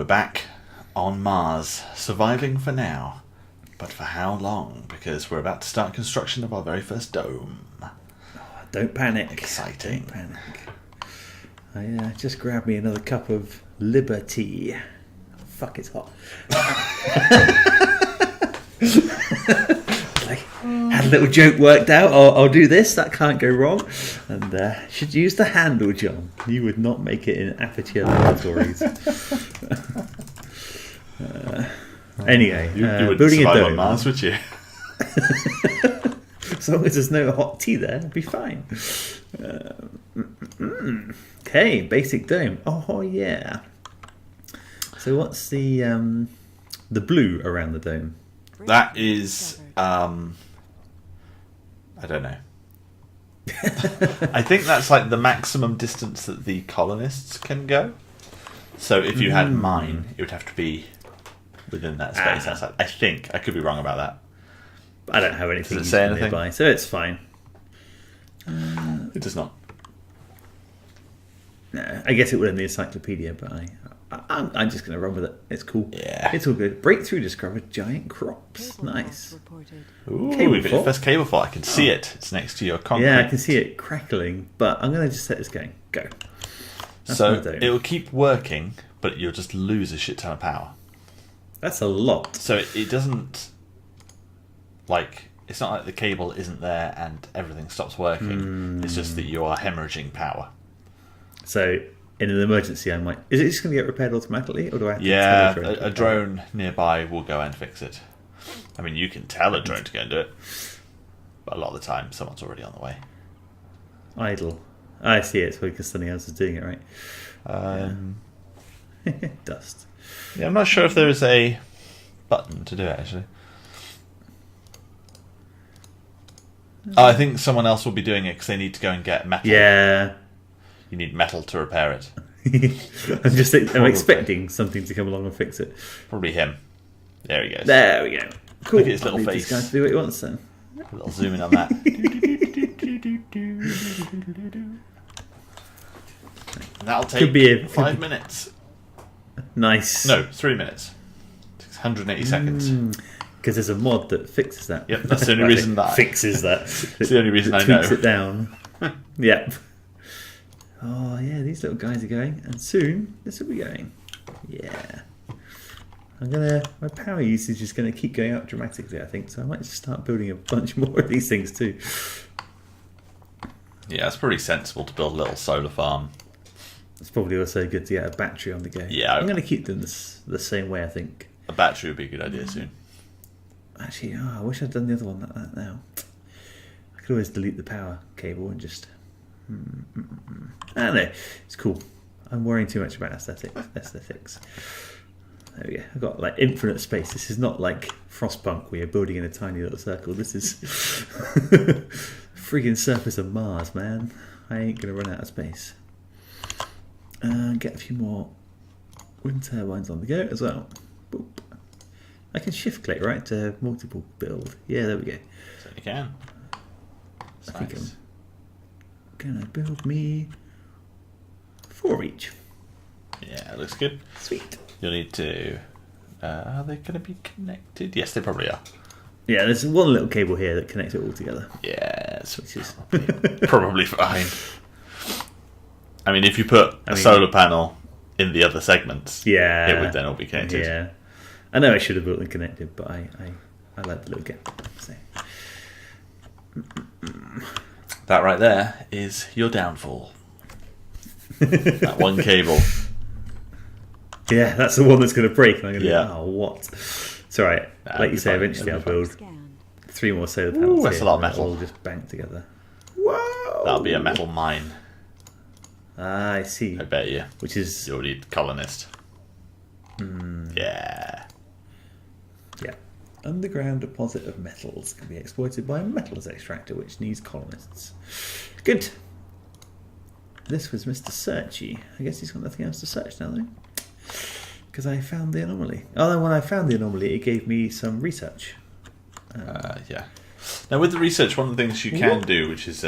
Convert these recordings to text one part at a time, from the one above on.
back on Mars, surviving for now. But for how long? Because we're about to start construction of our very first dome. Don't panic. Exciting. Don't panic. I just grabbed me another cup of Liberty. Fuck, it's hot. Had a little joke worked out. I'll do this. That can't go wrong. And should use the handle, John. You would not make it in Aperture Laboratories. Anyway, you wouldn't building a survive dome on Mars, would you? As long as there's no hot tea there, it'll be fine. Okay, basic dome. Oh yeah. So what's the blue around the dome? That is, I don't know. I think that's like the maximum distance that the colonists can go. So if you had mine, it would have to be within that space outside. I think. I could be wrong about that. I don't have anything Does it say anything? nearby, so it's fine. It does not. No, I guess it would in the encyclopedia, but I'm just going to run with it. It's cool. Yeah. It's all good. Breakthrough discovered giant crops. Nice. Ooh, Cable we've got your fault. first cable fault. I can see it. It's next to your concrete. Yeah, I can see it crackling, but I'm going to just set this going. Go. That's So my dome. it will keep working, but you'll just lose a shit ton of power. That's a lot. So it doesn't... Like, it's not like the cable isn't there and everything stops working. It's just that you are hemorrhaging power. So in an emergency, I might... Is it just going to get repaired automatically, or do I have to Yeah, tell a drone nearby will go and fix it. I mean, you can tell a drone to go and do it, but a lot of the time, someone's already on the way. Idle. I see it. It's because something else is doing it, right? Dust. Yeah, I'm not sure if there is a button to do it, actually. I think someone else will be doing it because they need to go and get metal. Yeah. You need metal to repair it. I'm expecting something to come along and fix it. Probably him. There he goes. There we go. Cool. Look at his little I'll leave face. This guy to do what he wants then. A little zoom in on that. That'll take Could be 5 minutes. Nice. No, 3 minutes. 180 seconds. Because there's a mod that fixes that. Yep, that's the only reason that fixes that. It's the only reason I know. Tweaks it down. Yep. Oh yeah, these little guys are going, and soon this will be going. Yeah. My power usage is gonna keep going up dramatically, I think. So I might just start building a bunch more of these things too. Yeah, it's pretty sensible to build a little solar farm. It's probably also good to get a battery on the go. Yeah. I'm gonna keep them the same way, I think. A battery would be a good idea soon. Actually, I wish I'd done the other one like that now. I could always delete the power cable and just... I don't know. It's cool. I'm worrying too much about aesthetics. There we go. I've got like infinite space. This is not like Frostpunk where you're building in a tiny little circle. This is friggin' surface of Mars, man. I ain't going to run out of space. Get a few more wind turbines on the go as well. Boop. I can shift click, right, to multiple build. Yeah, there we go. So you can. I think I'm gonna build me 4 each. Yeah, it looks good. Sweet. You'll need to... are they going to be connected? Yes, they probably are. Yeah, there's one little cable here that connects it all together. Yes, Which is probably fine. I mean, if you put a solar panel in the other segments, yeah, it would then all be connected. Yeah, I know I should have built them connected, but I like the little gap. So. That right there is your downfall. That one cable. Yeah, that's the one that's going to break. And I'm going to Yeah. go, oh, what? It's alright. Like you say, fine. eventually I'll That'll be build 3 more solar panels. that's here, a lot of and they'll metal. all just bank together. Whoa! That'll be a metal mine, Ah, I see. I bet you. Which is... You'll need colonist. Yeah. Yeah. Underground deposit of metals can be exploited by a metals extractor, which needs colonists. Good. This was Mr. Searchy. I guess he's got nothing else to search now, though. Because I found the anomaly. Although when I found the anomaly, it gave me some research. Yeah. Now with the research, one of the things you can do, which is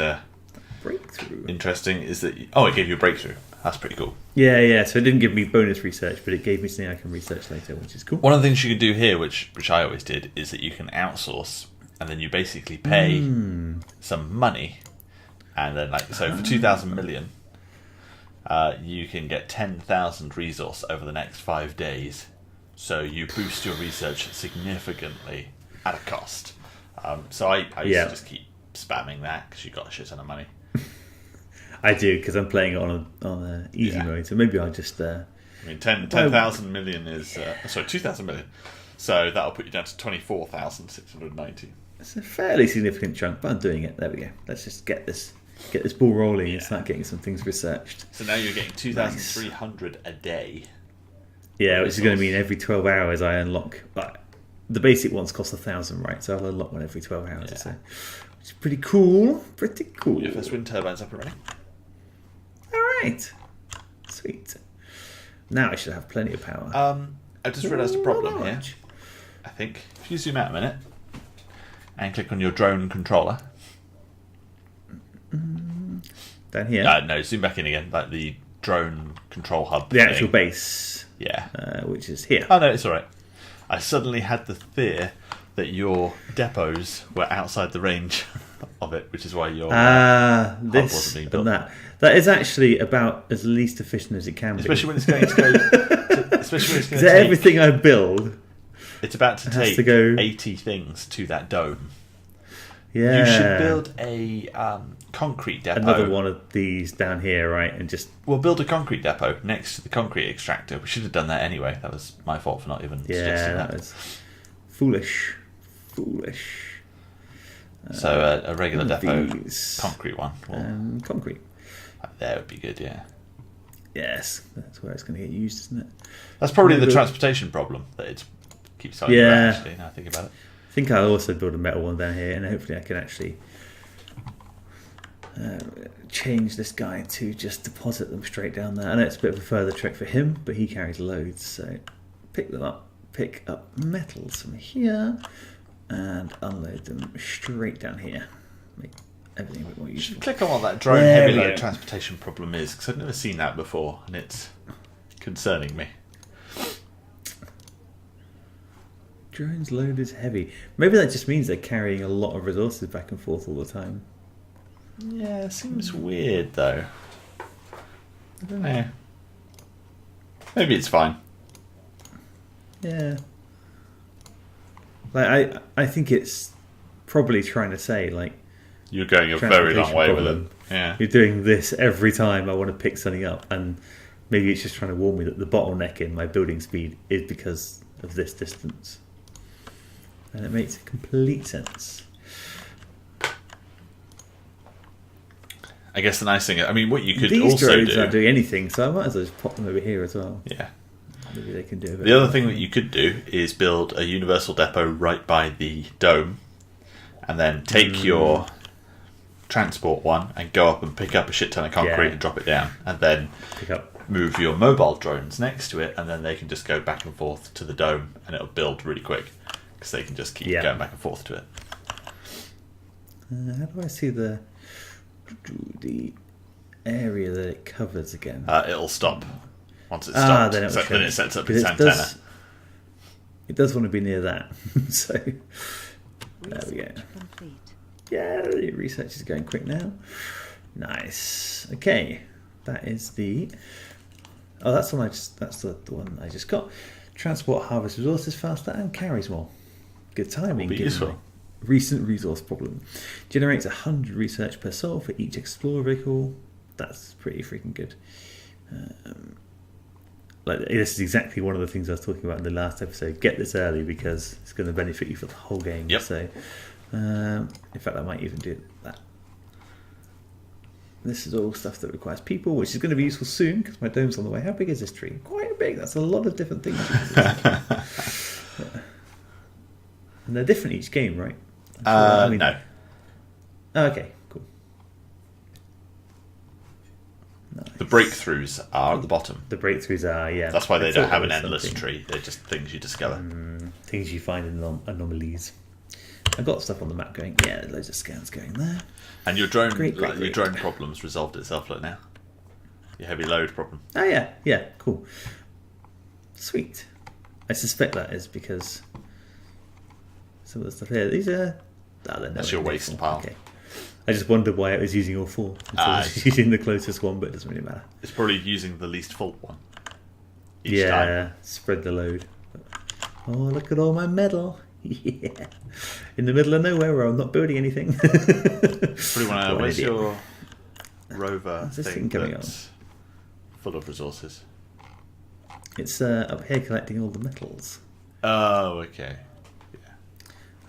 breakthrough. interesting is that it gave you a breakthrough. That's pretty cool. Yeah. So it didn't give me bonus research, but it gave me something I can research later, which is cool. One of the things you can do here, which I always did, is that you can outsource, and then you basically pay some money, and then for 2,000 million, you can get 10,000 resource over the next 5 days. So you boost your research significantly at a cost. So I used to just keep spamming that because you got a shit ton of money. I do, because I'm playing it on easy mode, so maybe I'll just... 10,000 million is... 2,000 million. So that'll put you down to 24,690. It's a fairly significant chunk, but I'm doing it. There we go. Let's just get this ball rolling and start getting some things researched. So now you're getting 2,300 a day. Yeah, which is going to mean every 12 hours I unlock... the basic ones cost 1,000, right? So I'll unlock one every 12 hours or so. Which is pretty cool. Pretty cool. Your first wind turbine's up and running. Alright. Sweet. Now I should have plenty of power. I just realised a problem here. I think if you zoom out a minute and click on your drone controller. Down here? No, zoom back in again. Like the drone control hub. The actual base. Yeah. Which is here. Oh, no, it's alright. I suddenly had the fear that your depots were outside the range of it, which is why your hub wasn't being built. That is actually about as least efficient as it can be. Especially when it's going to go... especially when it's going to take... everything I build... It's about to take 80 things to that dome. Yeah. You should build a concrete depot. Another one of these down here, right? And just... We'll build a concrete depot next to the concrete extractor. We should have done that anyway. That was my fault for not even suggesting that. Yeah, that was foolish. So a regular depot, concrete one. Concrete. There would be good, yeah. Yes, that's where it's going to get used, isn't it? That's probably the transportation problem that it keeps telling you about, actually, now I think about it. I think I'll also build a metal one down here, and hopefully I can actually change this guy to just deposit them straight down there. I know it's a bit of a further trek for him, but he carries loads, so pick up metals from here, and unload them straight down here. Make everything a bit more useful. You should click on what that drone heavy load transportation problem is, because I've never seen that before, and it's concerning me. Drones load is heavy. Maybe that just means they're carrying a lot of resources back and forth all the time. Yeah, it seems weird though. I don't know. Maybe it's fine. Yeah. I think it's probably trying to say, like, you're going a very long way with them. Yeah. You're doing this every time I want to pick something up, and maybe it's just trying to warn me that the bottleneck in my building speed is because of this distance. And it makes complete sense. I guess the nice thing, I mean, what you could These also drones do... aren't doing anything, so I might as well just pop them over here as well. Yeah. Maybe they can do a bit. The other thing that you could do is build a universal depot right by the dome, and then take your transport one and go up and pick up a shit ton of concrete and drop it down, and then move your mobile drones next to it, and then they can just go back and forth to the dome, and it'll build really quick because they can just keep going back and forth to it. How do I see the area that it covers again? It'll stop once it's stopped. Then it sets up its antenna. It does want to be near that. So there we go. Yeah, the research is going quick now. Nice. Okay, that is the. Oh, that's the one I just got. Transport, harvest resources faster and carries more. Good timing. Will be useful. Recent resource problem. Generates 100 research per soul for each explorer vehicle. That's pretty freaking good. This is exactly one of the things I was talking about in the last episode. Get this early because it's going to benefit you for the whole game. Yep. So, in fact, I might even do that. This is all stuff that requires people, which is going to be useful soon because my dome's on the way. How big is this tree? Quite big. That's a lot of different things. And they're different each game, right? No. Oh, okay, cool. Nice. The breakthroughs are at the bottom. The breakthroughs are, yeah. That's why they don't have an endless tree. They're just things you discover. Things you find in anomalies. I got stuff on the map going. Yeah, loads of scans going there. And your drone, Great. your drone problem's resolved itself. Look now, your heavy load problem. Oh yeah, cool, sweet. I suspect that is because some of the stuff here. These are. That's your waste pile. Okay. I just wondered why it was using all four. It's using the closest one, but it doesn't really matter. It's probably using the least fault one. Each time. Yeah, spread the load. Oh, look at all my metal. Yeah. In the middle of nowhere where I'm not building anything. Where's your rover thing coming that's full of resources? It's up here collecting all the metals. Oh, okay.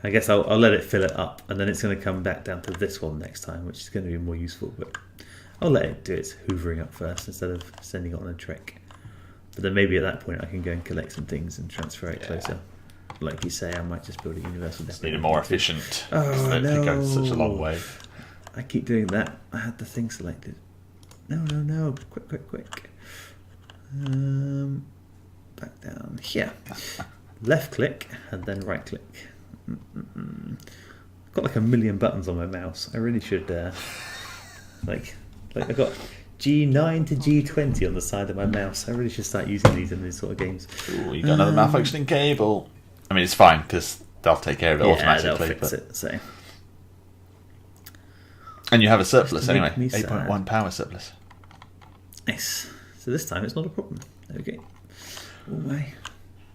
I guess I'll let it fill it up, and then it's going to come back down to this one next time, which is going to be more useful. But I'll let it do its hoovering up first instead of sending it on a trek. But then maybe at that point I can go and collect some things and transfer it closer. Like you say, I might just build a universal depot. Need a more efficient. Oh, they no. go such a long way. I keep doing that. I had the thing selected. No. Quick. Back down here. Left click and then right click. I've got like a million buttons on my mouse. I really should like I've got G9 to G20 on the side of my mouse. I really should start using these in these sort of games. Ooh, you got another malfunctioning cable. I mean, it's fine because they'll take care of it automatically. They'll fix it. So. And you have a surplus anyway. 8.1 power surplus. Nice. So this time it's not a problem. Okay. All my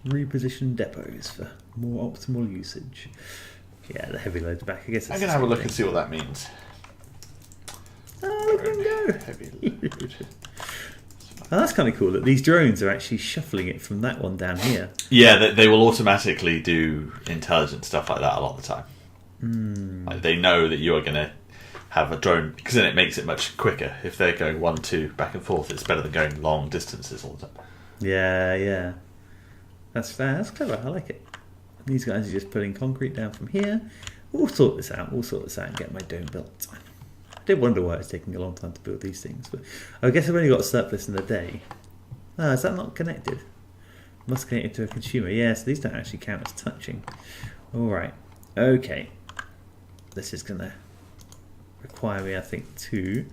repositioned depots for more optimal usage. Yeah, the heavy load's back. I guess I'm going to have a look and see what that means. Oh, look at them go. Heavy load. Oh, that's kind of cool that these drones are actually shuffling it from that one down here. Yeah, they will automatically do intelligent stuff like that a lot of the time. Like they know that you are going to have a drone, because then it makes it much quicker. If they're going 1, 2 back and forth, it's better than going long distances all the time. Yeah. That's fair. That's clever. I like it. These guys are just putting concrete down from here. We'll sort this out and get my dome built. I did wonder why it's taking a long time to build these things, but I guess I've only got a surplus in the day. Oh, is that not connected? Must connect it to a consumer. Yeah, so these don't actually count as touching. Alright. Okay. This is going to require me, I think, to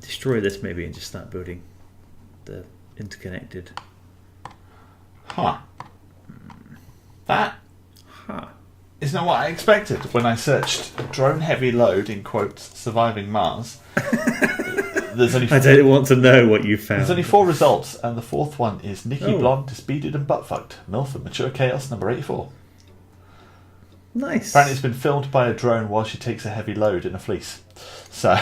destroy this maybe and just start building the interconnected. Huh. That is not what I expected when I searched drone heavy load in quotes surviving Mars. There's only I don't want to know what you found. There's only 4 results, and the 4th one is Nikki Blonde, Disbeaded and Buttfucked, MILF and Mature Chaos number 84. Nice. Apparently it's been filmed by a drone while she takes a heavy load in a fleece. So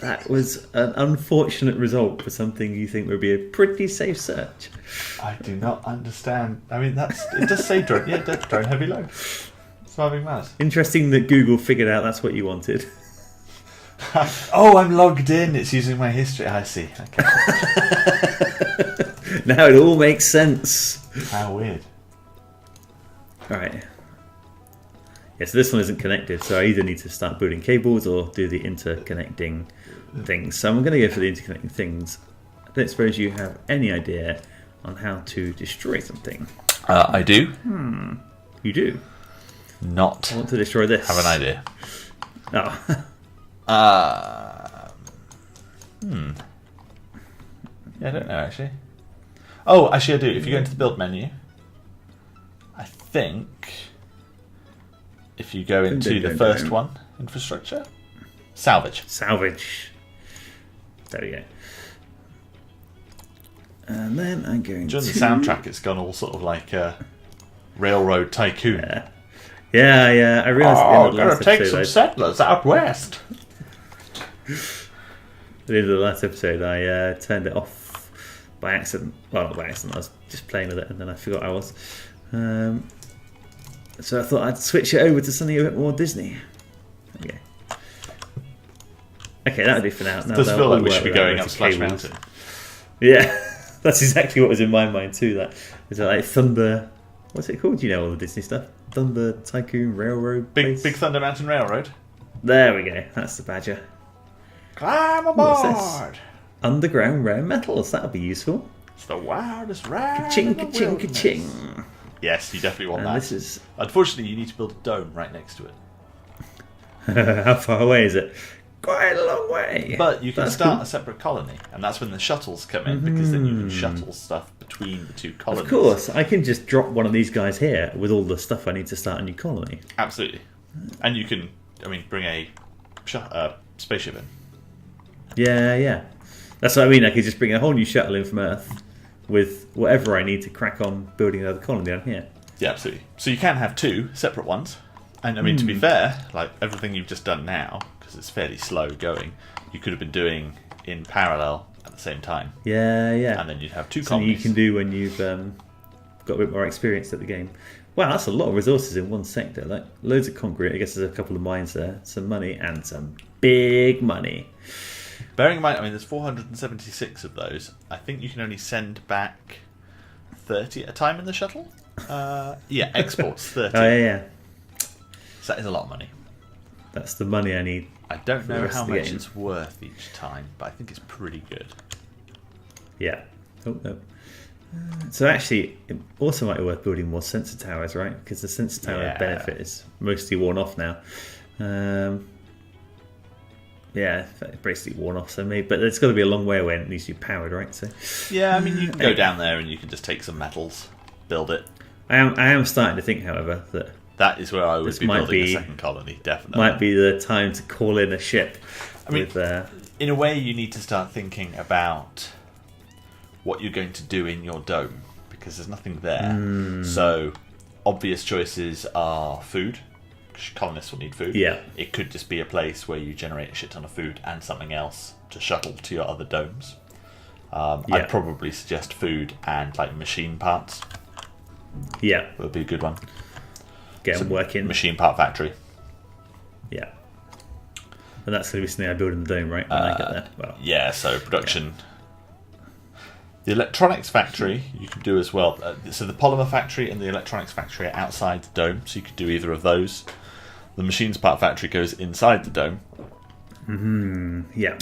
that was an unfortunate result for something you think would be a pretty safe search. I do not understand. I mean, it does say drone. Yeah, drone heavy load. Surviving Mars. Interesting that Google figured out that's what you wanted. Oh, I'm logged in. It's using my history. I see. Okay. Now it all makes sense. How weird. Alright. Yeah, so this one isn't connected, so I either need to start building cables or do the interconnecting things. So I'm going to go for the interconnecting things. I don't suppose you have any idea on how to destroy something. I do. You do? Not. I want to destroy this. Have an idea. Oh. Yeah, I don't know actually. Oh, actually I do. If you go into the build menu, I think if you go into the first one, infrastructure, salvage. There we go. And then I'm going During to... the soundtrack, it's gone all sort of like Railroad Tycoon. Yeah. I realised Oh, at the end of the gonna last take episode, some settlers out west. at the end of the last episode, I turned it off by accident. Well, not by accident. I was just playing with it, and then I forgot I was. So I thought I'd switch it over to something a bit more Disney. Okay. Okay, that'll do for now. It does feel like we should be going up Splash cables. Mountain. Yeah, that's exactly what was in my mind too. That is like Thunder. What's it called? You know all the Disney stuff. Thunder Tycoon Railroad. Big place? Thunder Mountain Railroad. There we go. That's the badger. Climb What's aboard. this? Underground rare metals. That'll be useful. It's the wildest ride. Ka-ching, in the ka-ching, wilderness. ka-ching. Yes, you definitely want And that. this is... Unfortunately, you need to build a dome right next to it. How far away is it? Quite a long way. But you can That's start cool. a separate colony, and that's when the shuttles come in, because then you can shuttle stuff between the two colonies. Of course, I can just drop one of these guys here with all the stuff I need to start a new colony. Absolutely. And you can, bring a spaceship in. Yeah. That's what I mean. I could just bring a whole new shuttle in from Earth with whatever I need to crack on building another colony down here. Yeah, absolutely. So you can have two separate ones. And to be fair, like everything you've just done now, because it's fairly slow going, you could have been doing in parallel at the same time. Yeah. And then you'd have two Something colonies. you can do when you've got a bit more experience at the game. Wow, that's a lot of resources in one sector. Like loads of concrete. I guess there's a couple of mines there, some money, and some big money. Bearing in mind, there's 476 of those. I think you can only send back 30 at a time in the shuttle. Exports 30. Oh yeah. So that is a lot of money. That's the money I need. I don't for the know rest how of the much game. it's worth each time, but I think it's pretty good. Yeah. Oh no. So actually, it also might be worth building more sensor towers, right? Because the sensor tower benefit is mostly worn off now. Basically worn off. So maybe, but it's got to be a long way away, and it needs to be powered, right? So yeah, you can go down there and you can just take some metals, build it. I am starting to think, however, that is where I would be building a second colony. Definitely might be the time to call in a ship. In a way, you need to start thinking about what you're going to do in your dome, because there's nothing there. So obvious choices are food. Colonists will need food. Yeah. It could just be a place where you generate a shit ton of food and something else to shuttle to your other domes. I'd probably suggest food and like machine parts. Yeah, would be a good one. Get them working. Machine part factory. Yeah. And that's going to be something I build in the dome, right? When I get there. Well, yeah, so production. The electronics factory you could do as well. So the polymer factory and the electronics factory are outside the dome, so you could do either of those. The machines part factory goes inside the dome. Yeah.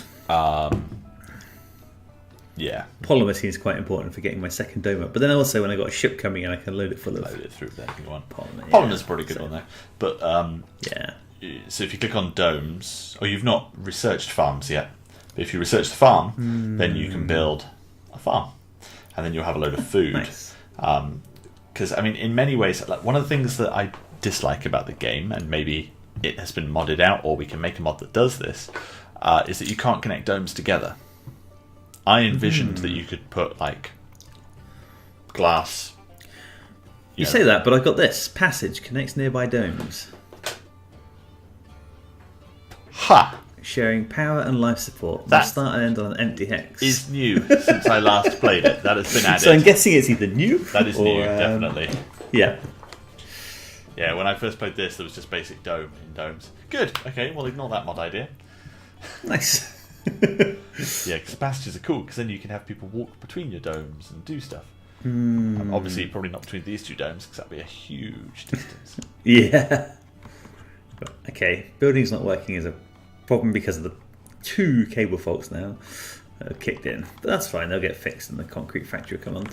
Yeah. Polymer seems quite important for getting my second dome up. But then also when I got a ship coming in, I can load it full of... Load it through there if you want. Polymer. Polymer's probably a good one there. But, yeah. So if you click on domes, or you've not researched farms yet, but if you research the farm, then you can build a farm. And then you'll have a load of food. Nice. Because, in many ways, like one of the things that I dislike about the game, and maybe it has been modded out, or we can make a mod that does this, is that you can't connect domes together. I envisioned that you could put, like, glass... You say that, but I've got this. Passage connects nearby domes. Ha! Sharing power and life support. That start and end on an empty hex. Is new since I last played it. That has been added. So I'm guessing it's either new. That is new, definitely. Yeah. Yeah, when I first played this, there was just basic dome in domes. Good. Okay, well, ignore that mod idea. Nice. Yeah, because passages are cool, because then you can have people walk between your domes and do stuff. Obviously, probably not between these two domes, because that would be a huge distance. Yeah. Okay, building's not working is a problem because of the 2 cable faults now that have kicked in. But that's fine, they'll get fixed and the concrete factory will come on.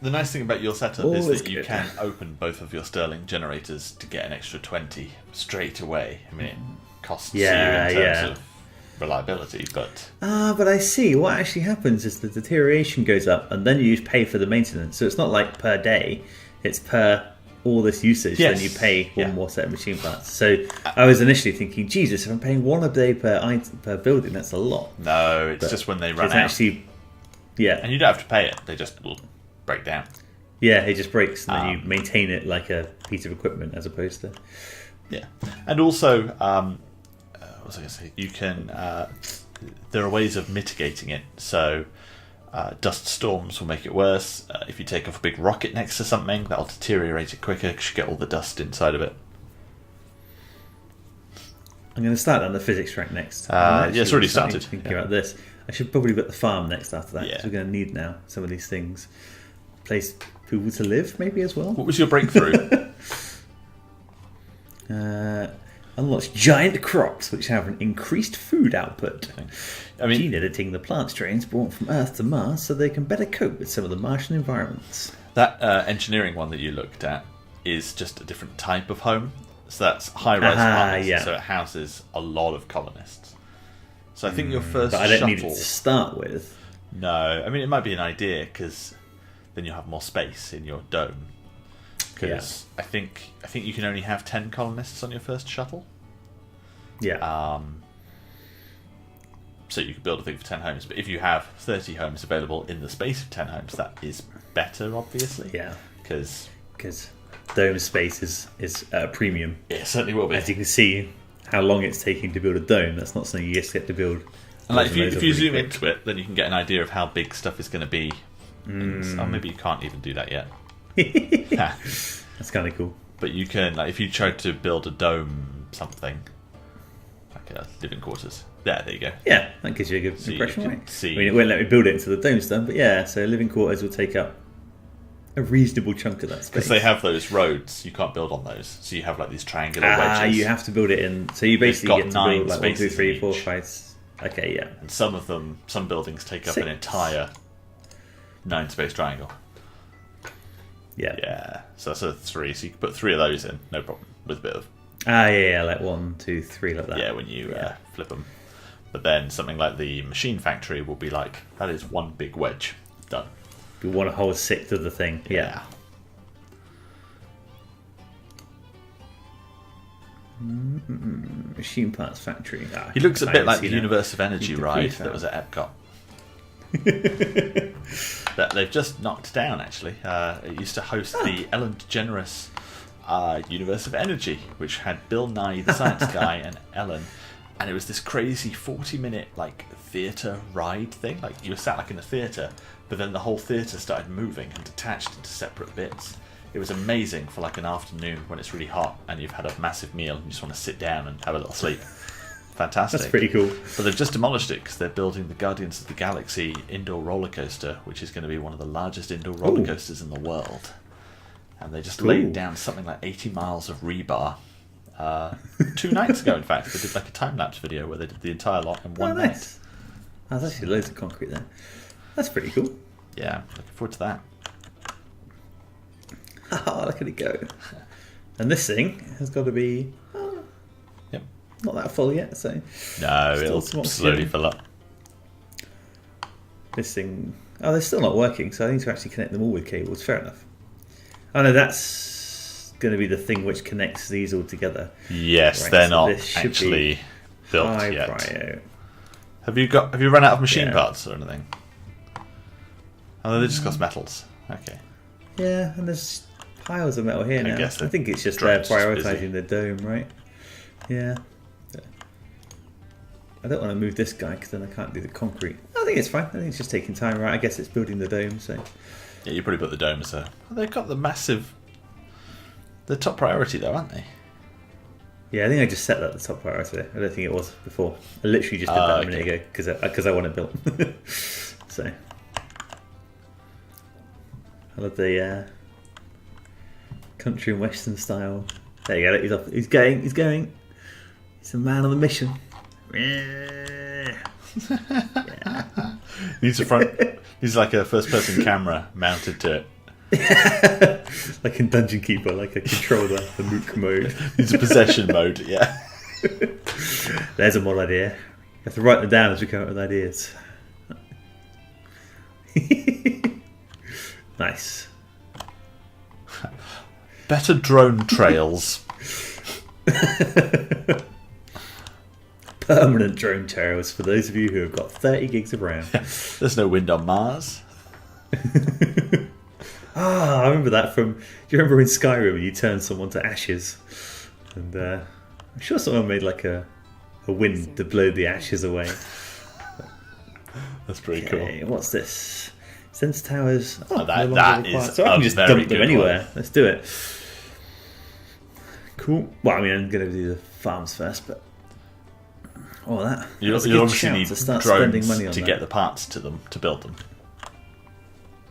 The nice thing about your setup is Always that you good. can open both of your Stirling generators to get an extra 20 straight away. It costs you in terms of reliability, but... But I see. What actually happens is the deterioration goes up and then you pay for the maintenance. So it's not like per day, it's per all this usage, Yes. then you pay one more set of machine parts. So I was initially thinking, Jesus, if I'm paying one a day per building, that's a lot. No, it's just when they run It's out. actually, yeah. And you don't have to pay it, they just will break down. Yeah, it just breaks and then you maintain it like a piece of equipment as opposed to... Yeah. And also, what was I going to say? You can... there are ways of mitigating it. So, dust storms will make it worse. If you take off a big rocket next to something, that'll deteriorate it quicker because you get all the dust inside of it. I'm going to start on the physics track next. It's already started. Thinking about this. I should probably put the farm next after that because Yeah. we're going to need now some of these things. Place people to live, maybe as well. What was your breakthrough? Unlocks giant crops which have an increased food output. Gene editing the plant strains brought from Earth to Mars so they can better cope with some of the Martian environments. That engineering one that you looked at is just a different type of home. So that's high-rise apartments, yeah. so it houses a lot of colonists. So I think your first But I don't shuttle... need it to start with. No, I mean, it might be an idea, because then you'll have more space in your dome. Because I think you can only have 10 colonists on your first shuttle. Yeah. So you could build a thing for 10 homes, but if you have 30 homes available in the space of 10 homes, that is better, obviously. Yeah. Because dome space is at a premium. it certainly will be. As you can see how long it's taking to build a dome, that's not something you just get to build. And like, if you zoom into it, then you can get an idea of how big stuff is going to be. Oh, maybe you can't even do that yet. That's kind of cool. But you can, like, if you tried to build a dome something, like living quarters. There you go. Yeah, that gives you a good So impression, you can right? see- I mean, it won't let me build it into the dome stuff, but yeah, so living quarters will take up a reasonable chunk of that space. Because they have those roads, you can't build on those. So you have like these triangular wedges. You have to build it in. So you basically got get to 9 build like 1, 2, spaces 3, 4, each. 5. Okay, yeah. And some buildings take up 6. an entire 9-space triangle. Yeah. Yeah, so that's a 3. So you can put 3 of those in, no problem, with a bit of Yeah, like 1, 2, 3, like that. yeah when you flip them. But then something like the machine factory will be like, that is one big wedge, done. You want a whole 6th of the thing. Yeah. Machine parts factory. He looks a I bit haven't like the seen it. Universe of Energy Need to ride prefab. that was at Epcot. That they've just knocked down, actually. It used to host the Ellen DeGeneres Universe of Energy, which had Bill Nye, the Science Guy, and Ellen. And it was this crazy 40-minute like theatre ride thing. Like you were sat like in a theatre, but then the whole theatre started moving and detached into separate bits. It was amazing for like an afternoon when it's really hot and you've had a massive meal and you just want to sit down and have a little sleep. Fantastic. That's pretty cool. But they've just demolished it because they're building the Guardians of the Galaxy indoor roller coaster, which is going to be one of the largest indoor roller coasters in the world. And they just laid down something like 80 miles of rebar 2 nights ago, in fact. They did like a time-lapse video where they did the entire lot in one night. Nice. Oh, there's actually loads of concrete there. That's pretty cool. Yeah, looking forward to that. Oh, look at it go. And this thing has got to be Yep. not that full yet, so... No, Still it'll some slowly oxygen. fill up. This thing... Oh, they're still not working, so I need to actually connect them all with cables. Fair enough. Oh no, that's going to be the thing which connects these all together. Yes, Right, they're so not this should be actually built High yet. prio. Have you run out of machine Yeah. parts or anything? Oh, they just cost metals. Okay. Yeah, and there's piles of metal here now. guess I think it's just Drone's they're just busy. prioritising the dome, right? Yeah. I don't want to move this guy because then I can't do the concrete. I think it's fine. I think it's just taking time, right? I guess it's building the dome, so... Yeah, you probably put the dome as a... Oh, they've got the massive... The top priority though, aren't they? Yeah, I think I just set that the top priority. I don't think it was before. I literally just did that a minute okay. ago because I want it built. So... I love the country and western style. There you go. He's off. He's going. He's going. He's a man on a mission. Yeah. Needs a front... Needs like a first-person camera mounted to it. Like in Dungeon Keeper, like a controller, the Mook mode. Needs a possession mode, yeah. There's a mod idea. You have to write them down as we come up with ideas. Nice. Better drone trails. Permanent drone trails for those of you who have got 30 gigs of RAM. There's no wind on Mars. I remember that from... Do you remember in Skyrim when you turn someone to ashes? And I'm sure someone made like a wind to blow the ashes away. That's pretty Okay, cool. what's this? Sense towers. Oh, that- no longer that required. is So I can a just very dump them good anywhere. one. Let's do it. Cool. Well, I mean, I'm going to do the farms first, but... Oh, that. You that's a good obviously shout need to start spending drones money on to that. get the parts to them, to build them.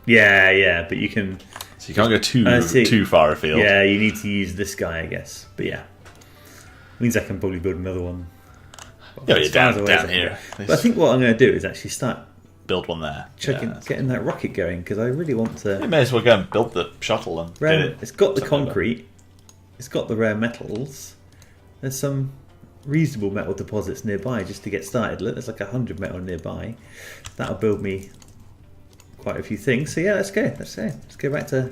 Yeah, but you can... So you can't go see. too far afield. Yeah, you need to use this guy, I guess. But yeah. Means I can probably build another one. Yeah, As you're far as down I here. go. But I think what I'm going to do is actually start build one there. Getting that rocket going, because I really want to. You may as well go and build the shuttle and get it. It's got the sent over. concrete. It's got the rare metals. There's some reasonable metal deposits nearby just to get started. Look, there's like 100 metal nearby. That'll build me quite a few things. So yeah, let's go. Let's go back to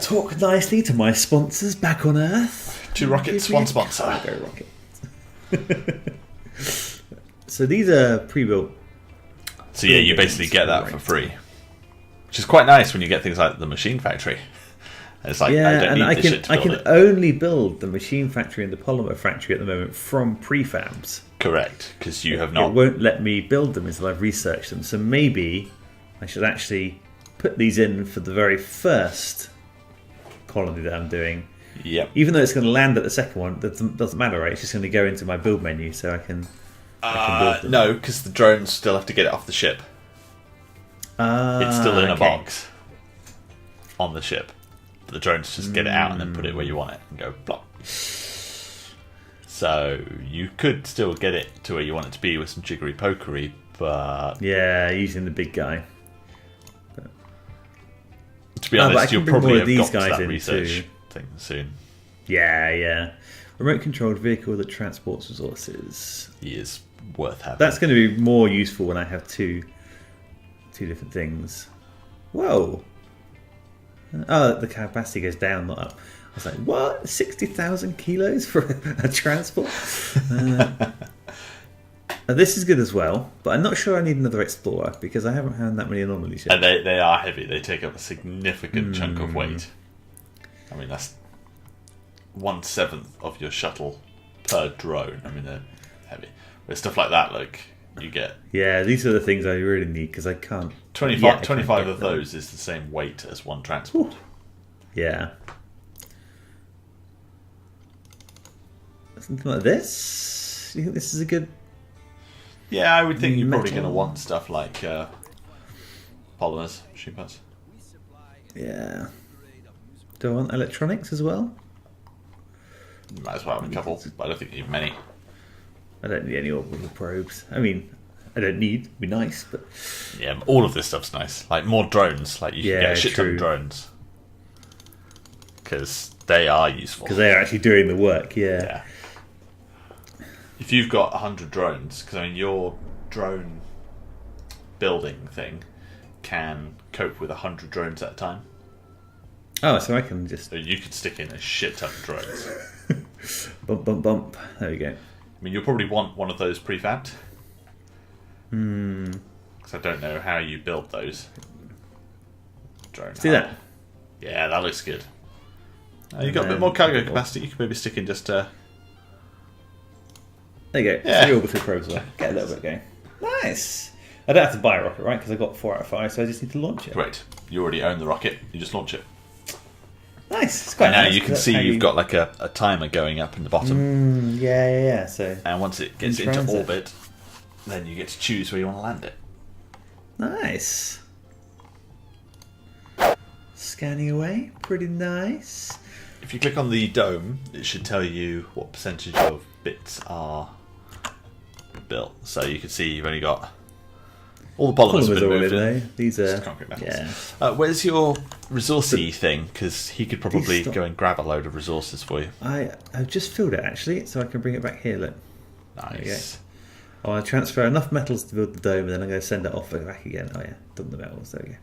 talk nicely to my sponsors back on Earth. 2 rockets, 1 sponsor. Cargo rocket. So these are pre-built. So yeah, you basically get that for free, which is quite nice when you get things like the machine factory. It's like, yeah, I don't and need I this can shit to build it. only build the machine factory and the polymer factory at the moment from prefabs. Correct, because you have not. It won't let me build them until I've researched them. So maybe I should actually put these in for the very first colony that I'm doing. Yep. Even though it's going to land at the second one, that doesn't matter, right? It's just going to go into my build menu, so I can build them. No, because the drones still have to get it off the ship. It's still in a box on the ship. But the drones just get it out and then put it where you want it and go plop. So you could still get it to where you want it to be with some jiggery pokery, but yeah, using the big guy. But to be honest, I can you'll bring probably more have of these got to guys that in research too. thing soon. Yeah. Remote controlled vehicle that transports resources. He is worth having. That's going to be more useful when I have two different things. Whoa. Oh, the capacity goes down, not up. I was like, what? 60,000 kilos for a transport? This is good as well, but I'm not sure I need another explorer because I haven't found that many anomalies yet. And they are heavy. They take up a significant chunk of weight. I mean, that's 1/7 of your shuttle per drone. I mean, they're heavy. With stuff like that, like, you get... Yeah, these are the things I really need because I can't... 25 of those is the same weight as one transport. Ooh. Yeah. Something like this? Do you think this is a good... Yeah, I would think you're probably Metal. going to want stuff like polymers, machine parts. Yeah. Do I want electronics as well? You might as well have a couple, but I don't think you need many. I don't need any orbital probes. I mean, I don't need. It'd be nice, but... Yeah, all of this stuff's nice. Like, more drones. Like, you can get a shit ton of drones. Because they are useful. Because they are actually doing the work, yeah. If you've got 100 drones, because I mean your drone building thing can cope with 100 drones at a time. Oh, so I can just... So you could stick in a shit ton of drones. Bump. There we go. I mean, you'll probably want one of those prefabbed. Because I don't know how you build those. Drone. Let's do that. Yeah, that looks good. You've got a bit more cargo capacity. You could maybe stick in just... There you go. Yeah. 3 orbital probes there. Get a little bit going. Nice. I don't have to buy a rocket, right? Because I got 4 out of 5, so I just need to launch it. Great. You already own the rocket. You just launch it. Nice. It's quite And now nice. you can see you've got like a timer going up in the bottom. Yeah. So And once it gets In into transit. orbit, then you get to choose where you want to land it. nice. Scanning away. Pretty nice. If you click on the dome, it should tell you what percentage of bits are built. So you can see you've only got all the polymers have Polymers been are all moved in in. there. These are... Just concrete metals. Yeah. Where's your resourcey thing? Because he could probably These go and grab a load of resources for you. I've just filled it, actually, so I can bring it back here, look. Nice. I'll transfer enough metals to build the dome, and then I'm going to send it off back again. Oh yeah, done the metals. There we go.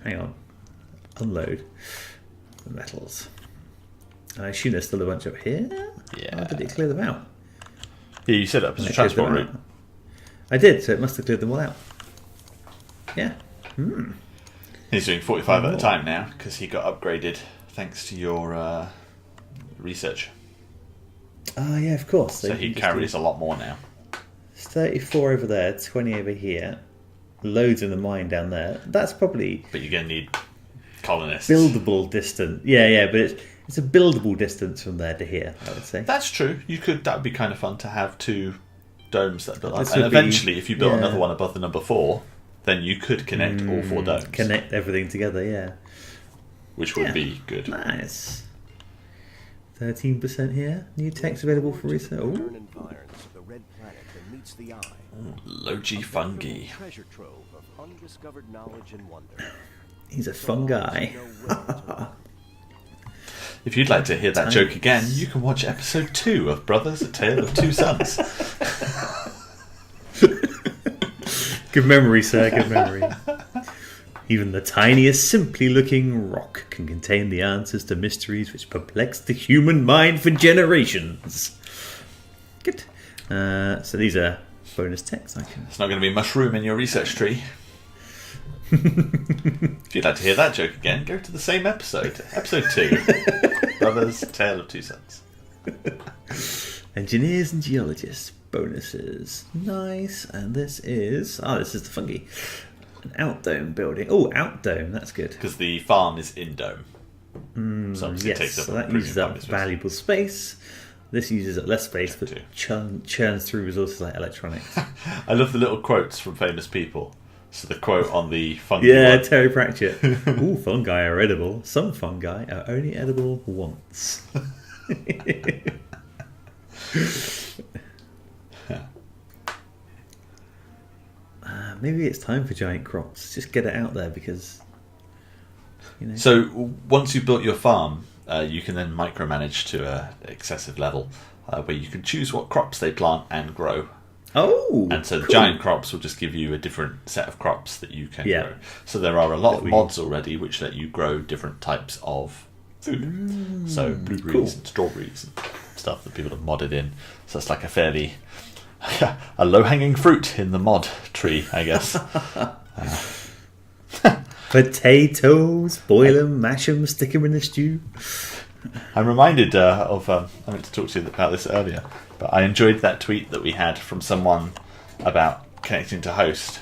Hang on. Unload the metals. I assume there's still a bunch up here. Yeah. Or did it clear them out? Yeah, you set it up as a It cleared transport them route. out. I did, so it must have cleared them all out. Yeah. He's doing 45 at a time now because he got upgraded thanks to your research. Ah, yeah, of course. So he carries a lot more now. 34 over there, 20 over here. Loads in the mine down there. That's probably But you're going to need colonists. buildable distance. Yeah, but it's a buildable distance from there to here, I would say. That's true. That would be kind of fun to have 2 domes that build up. This And would be- eventually, if you built yeah. another one above the number 4, then you could connect all 4 domes. Connect everything together, yeah. Which would Yeah. be good. Nice. 13% here. New text available for resale. Ooh. red planet that meets the eye. Logi fungi. Treasure trove of undiscovered knowledge and wonder. He's a fungi. If you'd like to hear that joke again, you can watch episode 2 of Brothers: A Tale of Two Sons. Good memory, sir, good memory. Even the tiniest, simply-looking rock can contain the answers to mysteries which perplex the human mind for generations. Good. So these are bonus texts. It's not going to be mushroom in your research tree. If you'd like to hear that joke again, go to the same episode. Episode 2. Brothers: Tale of Two Sons. Engineers and geologists. Bonuses. Nice. And this is the fungi. An outdome building. Oh, outdome. That's good. Because the farm is in dome. So obviously Yes, it takes up so that pretty uses up space. valuable space. This uses up less space, but too. churns through resources like electronics. I love the little quotes from famous people. So the quote on the fungi Yeah, one. Terry Pratchett. Ooh, fungi are edible. Some fungi are only edible once. Maybe it's time for giant crops. Just get it out there because, So once you've built your farm, you can then micromanage to an excessive level where you can choose what crops they plant and grow. Oh, And so the cool. giant crops will just give you a different set of crops that you can Yeah. grow. So there are a lot of mods already which let you grow different types of food. So blueberries cool. and strawberries and stuff that people have modded in. So it's like a fairly a low-hanging fruit in the mod tree, I guess. Potatoes, boil them, mash them, stick them in the stew. I'm reminded of I meant to talk to you about this earlier, but I enjoyed that tweet that we had from someone about connecting to host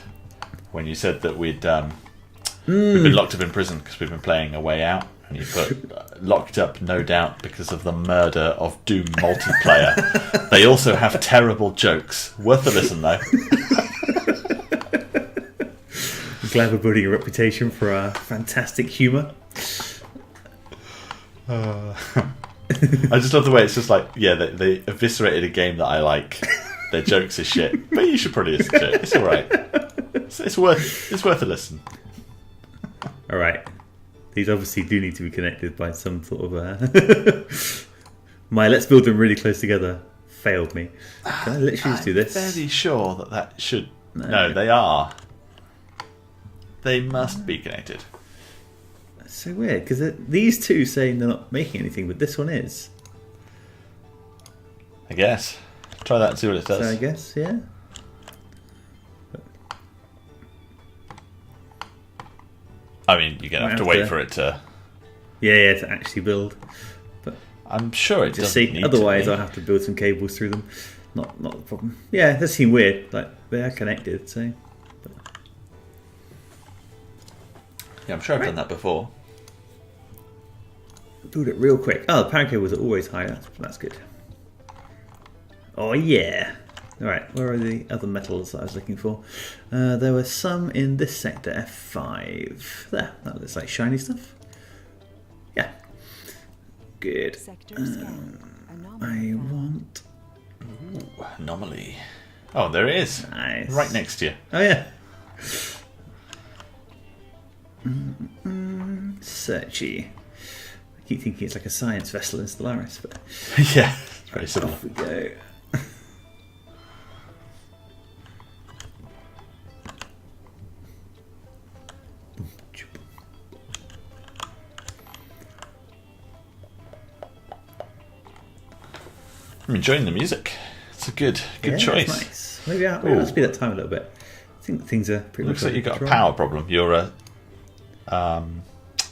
when you said that we'd been locked up in prison because we've been playing A Way Out, and you put locked up no doubt because of the murder of Doom multiplayer. They also have terrible jokes. Worth a listen though. I'm glad we're building a reputation for our fantastic humour. I just love the way it's just like, yeah, they eviscerated a game that I like. Their jokes are shit, but you should probably listen to it. It's all right. It's worth a listen. All right. These obviously do need to be connected by some sort of... My let's build them really close together failed me. Can I literally just do this? I'm fairly sure that should... No, they are. They must be connected. That's so weird, because these two saying they're not making anything, but this one is. I guess. Try that and see what it does. So I guess, yeah. I mean, you're going to have to wait for it to... Yeah, to actually build. But I'm sure it just doesn't see. need Otherwise, to I'll have to build some cables through them. Not the problem. Yeah, it does seem weird. Like they are connected, so. But... Yeah, I'm sure I've done that before. Build it real quick. Oh, the power cables are always high. That's good. Oh yeah. All right, where are the other metals that I was looking for? There were some in this sector, F5. There, that looks like shiny stuff. Yeah. Good. I want... Ooh, anomaly. Oh, there it is. Nice. Right next to you. Oh yeah. Searchy. I keep thinking it's like a science vessel in Stellaris, but Yeah, it's very similar. off we go. I'm enjoying the music. It's a good Yeah, choice. that's nice. Maybe I'll speed up time a little bit. I think things are pretty Looks much like you've got a control. power problem. Your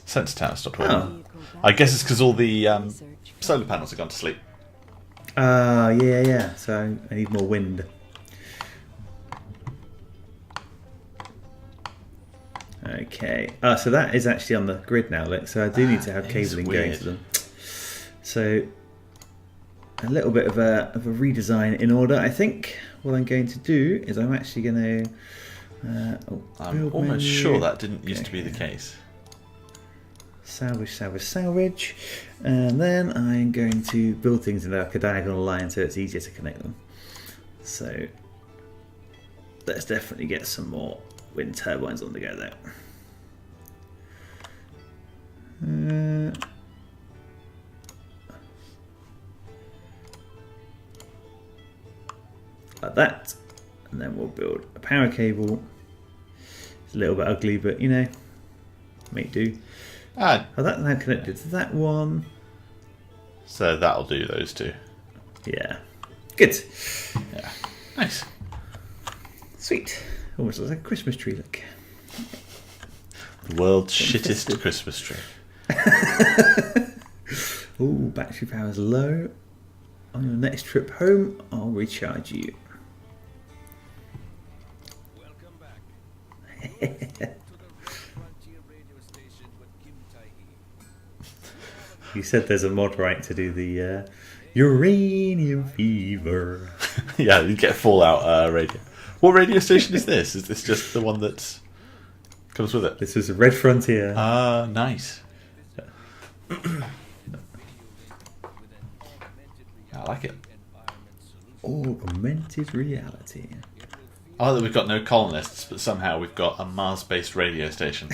sensor tower stopped working. Oh. I guess it's because all the solar panels have gone to sleep. Yeah. So I need more wind. Okay. So that is actually on the grid now. Look, so I do need to have That is cabling going weird. to them. So a little bit of a redesign in order. I think what I'm going to do is I'm actually going to. I'm build almost menu. sure that didn't used to be the case. Salvage, and then I'm going to build things in like a diagonal line so it's easier to connect them. So let's definitely get some more wind turbines on the go there. Like that, and then we'll build a power cable. It's a little bit ugly, but you know, make do. Oh, that's now connected to that one. So that'll do those two. Yeah, good. Yeah, nice. Sweet. Almost looks like a Christmas tree. Look. The world's shittest Christmas tree. Oh, battery power's low. On your next trip home, I'll recharge you. Welcome back. To the Frontier radio station with Kim Tai-hee. You said there's a mod right to do the uranium fever. Yeah, you get Fallout radio. What radio station is this? Is this just the one that comes with it? This is Red Frontier. Ah, nice. I like it. Augmented reality. Oh, that we've got no colonists, but somehow we've got a Mars-based radio station.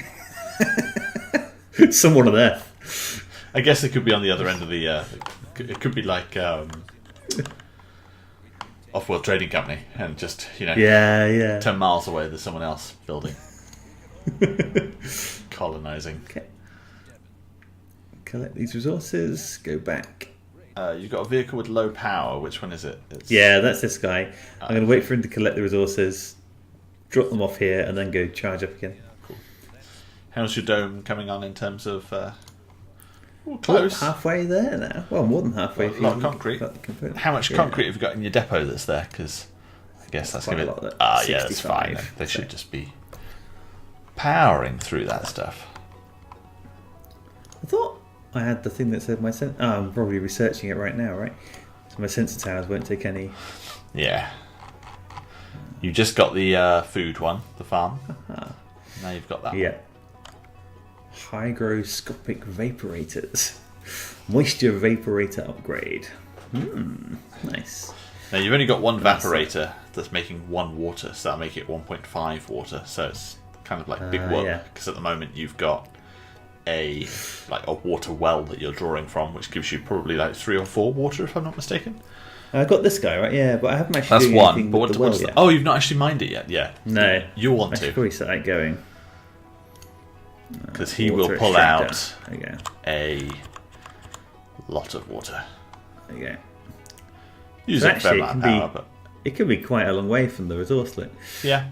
Someone on Earth. I guess it could be on the other end of the... it could be like Off-World Trading Company, and just, you know, Yeah. 10 miles away there's someone else building. Colonizing. Okay. Collect these resources. Go back. You've got a vehicle with low power. Which one is it? Yeah, that's this guy. I'm going to wait for him to collect the resources, drop them off here, and then go charge up again. Cool. How's your dome coming on in terms of... close. Halfway there now. Well, more than halfway. A lot of concrete. How much concrete have you got in your depot that's there? Because I guess that's going to be... yeah, that's fine. They should just be powering through that stuff. I thought I had the thing that said my I'm probably researching it right now, right? So my sensor towers won't take any. Yeah. You just got the food one, the farm. Now you've got that. Yeah. Hygroscopic vaporators. Moisture vaporator upgrade. Nice. Now you've only got one evaporator that's making 1 water, so that'll make it 1.5 water. So it's kind of like big work, because at the moment you've got a water well that you're drawing from, which gives you probably like 3 or 4 water, if I'm not mistaken. I got this guy, right? Yeah, but I haven't actually. That's doing one. anything But with the what's well yet. Oh, you've not actually mined it yet. Yeah. No. You want I should to, probably start that going. because he Water will pull extractor. out There you go. a lot of water. There you go. Using a fair actually, amount of power, but It could be quite a long way from the resource look. yeah.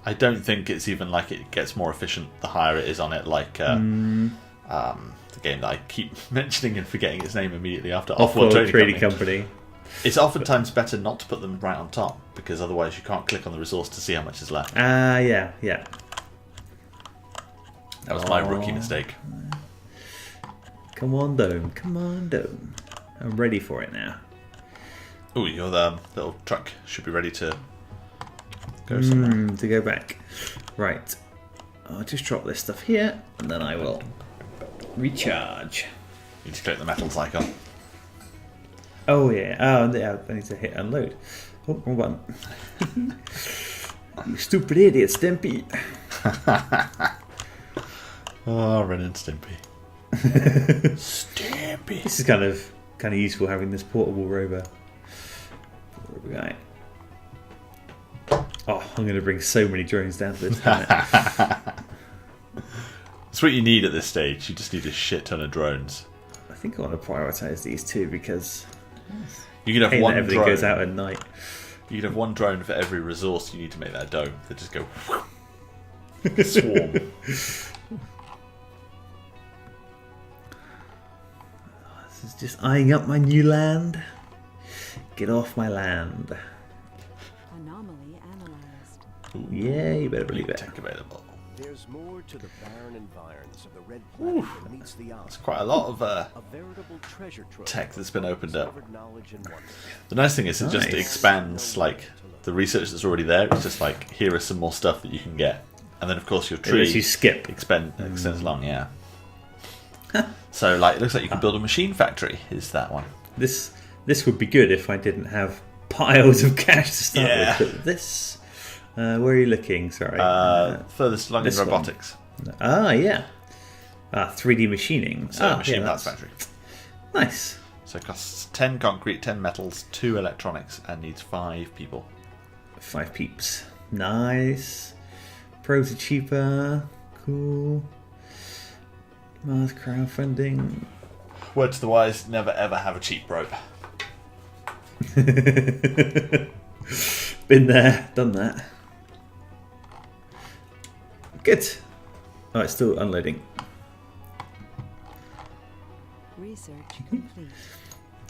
I don't think it's even like it gets more efficient the higher it is on it, like the game that I keep mentioning and forgetting its name immediately after. Off-World Trading Company. It's oftentimes better not to put them right on top, because otherwise you can't click on the resource to see how much is left. Yeah. That was my rookie mistake. Come on, Dome. Come on, Dome. I'm ready for it now. Oh, your little truck should be ready to go somewhere. To go back. Right. I'll just drop this stuff here, and then I will recharge. You need to click the metals icon. Oh, yeah. Oh, yeah. I need to hit unload. Oh, wrong button. You stupid idiot, Stimpy. Oh, Ren and Stimpy. Stimpy. This is kind of useful having this portable rover. Where we going? Oh, I'm going to bring so many drones down to this planet. That's what you need at this stage. You just need a shit ton of drones. I think I want to prioritise these two because You could have one everything drone. goes out at night. You could have one drone for every resource you need to make that dome. They just go swarm. This is just eyeing up my new land. Get off my land. Anomaly analyzed. Yeah, you better believe it. Tech available. There's more to the barren environs of the red planet than meets the eye. It's quite a lot of A veritable treasure trove tech that's of been opened up. undiscovered knowledge and wonder. The nice thing is it just Nice. expands like the research that's already there. It's just like, here is some more stuff that you can get, and then of course your It tree lets you skip. extends along. Yeah. So like, it looks like you can build a machine factory. Is that one? This This would be good if I didn't have piles of cash to start Yeah. with. But this, where are you looking? Sorry. Furthest along in this one. robotics. Yeah. 3D machining. So machine that's parts factory. nice. So it costs 10 concrete, 10 metals, 2 electronics, and needs 5 people. 5 peeps. Nice. Pros are cheaper. Cool. Mars crowdfunding. Word to the wise, never ever have a cheap rope. Been there, done that. Good. Oh, it's still unloading. Research complete.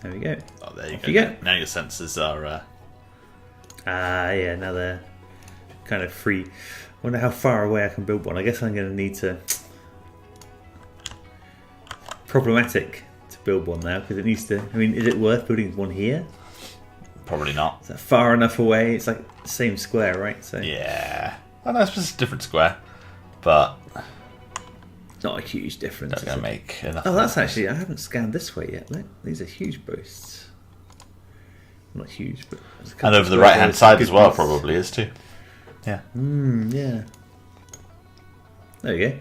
There we go. Oh, there you Off go. you go. Now your sensors are... Yeah, now they're kind of free. I wonder how far away I can build one. I guess I'm going to need to... Problematic to build one now, because it needs to... I mean, is it worth building one here? probably not. Is that far enough away? It's like the same square, right? So Yeah. I know it's just a different square, but not a huge difference. that's is going it? to make enough. Oh, that's actually... I haven't scanned this way yet. Look, these are huge boosts. Not huge, but... there's a couple And of over the squares right-hand with side good as well, boosts. probably is too. Yeah. Yeah. There we go.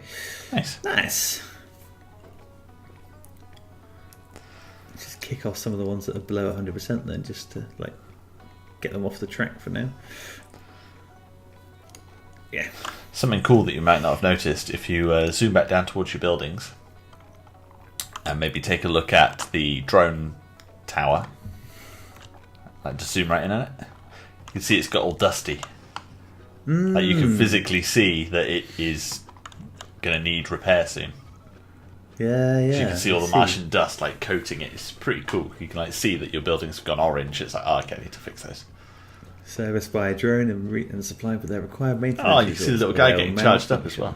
Nice. Nice. Just kick off some of the ones that are below 100% then, just to like get them off the track for now. Yeah. Something cool that you might not have noticed if you zoom back down towards your buildings and maybe take a look at the drone tower. Like just zoom right in on it. You can see it's got all dusty. Like you can physically see that it is going to need repair soon. Yeah, yeah. So you can see all I the Martian dust like coating it. It's pretty cool. You can like see that your buildings have gone orange. It's like, oh, okay, I need to fix those. Serviced by a drone and supplied with their required maintenance. Oh, you can see the little guy getting charged up as well.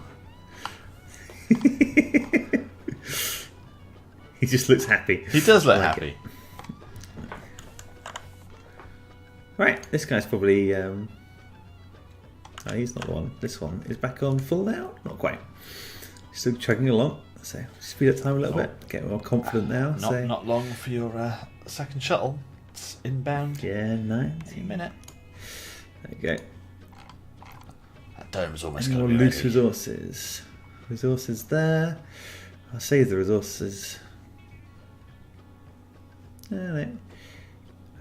He just looks happy. He does look I like happy. it. Right, this guy's probably... oh, he's not the one. This one is back on full now? Not quite. Still chugging along. So speed up time a little bit. Get more confident now. Not long for your second shuttle. It's inbound. Yeah, 90. Any minute. There you go. That dome's almost Any going more to be loose ready. resources? Resources there. I'll save the resources. Alright.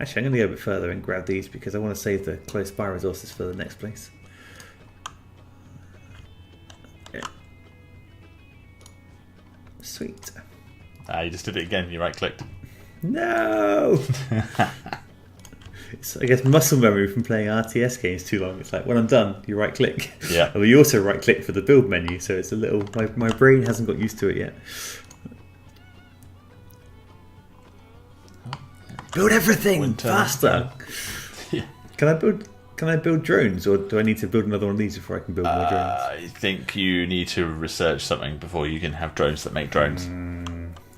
Actually, I'm going to go a bit further and grab these because I want to save the close by resources for the next place. Okay. Sweet. You just did it again. You right clicked. No! It's, I guess, muscle memory from playing RTS games too long. It's like, when I'm done, you right click. Yeah. Well, you also right click for the build menu, so it's a little... My brain hasn't got used to it yet. Build everything Winter. faster. Yeah. Can I build drones, or do I need to build another one of these before I can build more drones? I think you need to research something before you can have drones that make drones.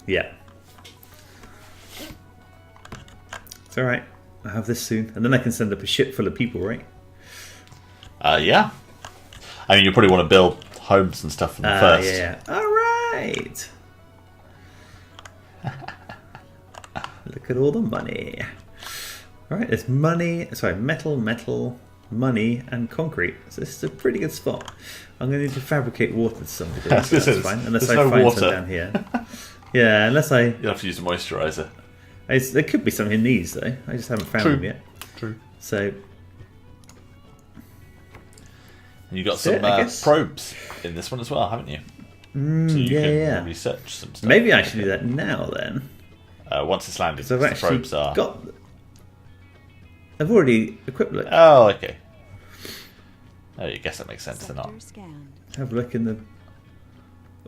Yeah. It's alright. I'll have this soon. And then I can send up a ship full of people, right? Yeah. I mean, you probably want to build homes and stuff for them first. Yeah. Alright. Look at all the money. Alright, there's money. Sorry, metal, money, and concrete. So this is a pretty good spot. I'm going to need to fabricate water to some degree. So that's fine. Unless there's I no find water. some down here. Yeah, unless I... You'll have to use a moisturizer. There could be some in these, though. I just haven't found True. them yet. True. So, And you got That's it, some I guess. probes in this one as well, haven't you? So you can research some stuff. maybe I should do that now, then. Once it's landed, So I've because the actually probes are... got... I've already equipped it. Oh, okay. Oh, I guess that makes sense. They're not. Sector scanned. Have a look in the...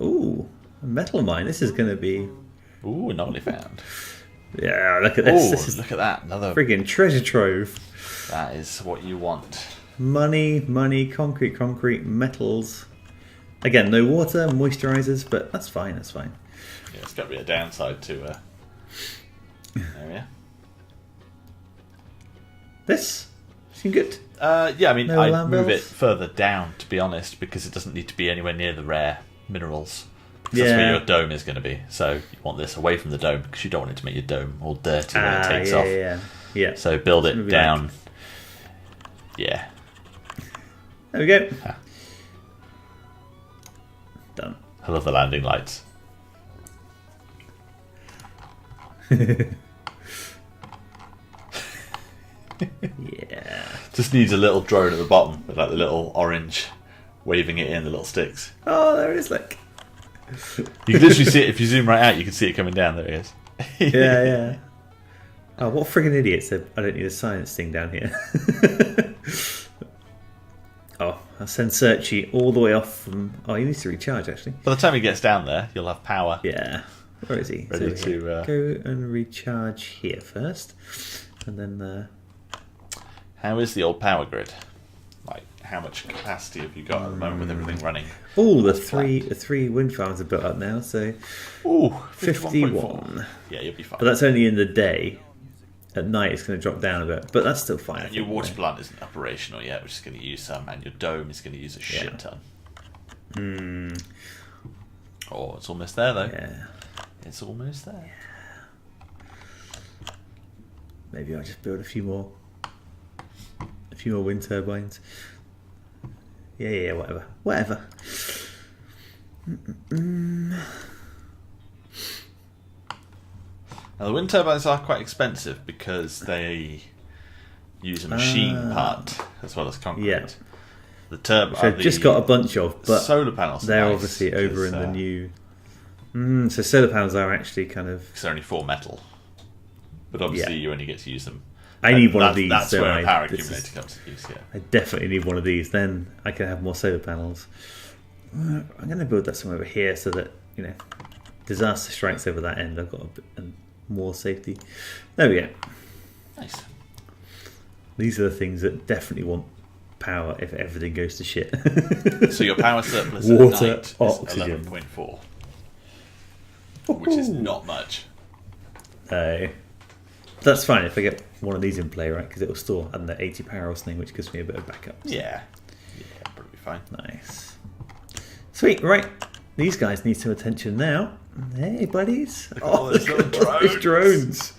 Ooh, a metal mine. This is going to be... Ooh, anomaly found. Yeah, look at this. Oh, This is look at that. Another... friggin' treasure trove. That is what you want. Money, concrete, metals. Again, no water, moisturizers, but that's fine, that's fine. Yeah, it's got to be a downside to... There we are. This? Seem good? Yeah, I mean, No I'd alarm move it bells? further down, to be honest, because it doesn't need to be anywhere near the rare minerals. 'Cause that's Yeah. where your dome is going to be. So you want this away from the dome because you don't want it to make your dome all dirty when it takes yeah, off. Yeah. So build it Maybe down. Yeah. There we go. Ah. Done. I love the landing lights. Yeah. Just needs a little drone at the bottom with like the little orange waving it in, the little sticks. Oh, there it is. Look. You can literally see it if you zoom right out. You can see it coming down. There it is. Yeah. Oh, what a friggin' idiot said I don't need a science thing down here. Oh, I'll send Searchy all the way off from... Oh, he needs to recharge, actually. By the time he gets down there, you'll have power. Yeah. Where is he? Ready He's over to, here. Go and recharge here first. And then... How is the old power grid? Like, how much capacity have you got at the moment with everything running? Oh, the three wind farms are built up now, so... Ooh, 51. Yeah, you'll be fine. But that's only in the day. At night it's going to drop down a bit, but that's still fine. I And your think, water yeah. plant isn't operational yet, which is going to use some, and your dome is going to use a shit ton. Oh, it's almost there though. Yeah. It's almost there. Maybe I'll just build a few more wind turbines. Yeah, whatever. Now the wind turbines are quite expensive because they use a machine part as well as concrete. Yeah. The turbine. So I've just got a bunch of, but solar panels. are they're nice obviously over because, in the new. So solar panels are actually kind of. Because they're only 4 metal, but obviously Yeah. you only get to use them. I need one of these. That's don't where I? a power This accumulator is- comes to use. Yeah. I definitely need one of these. Then I can have more solar panels. I'm going to build that somewhere over here so that disaster strikes over that end. I've got a bit more safety. There we go. Nice. These are the things that definitely want power if everything goes to shit. So your power surplus Water, at night oxygen. is 11.4, which is not much. That's fine if I get one of these in play, right? Because it will store, I don't know, 80 power or something, which gives me a bit of backup. So Yeah, probably fine. nice. Sweet, right. These guys need some attention now. Hey, buddies. at all those look little at those drones.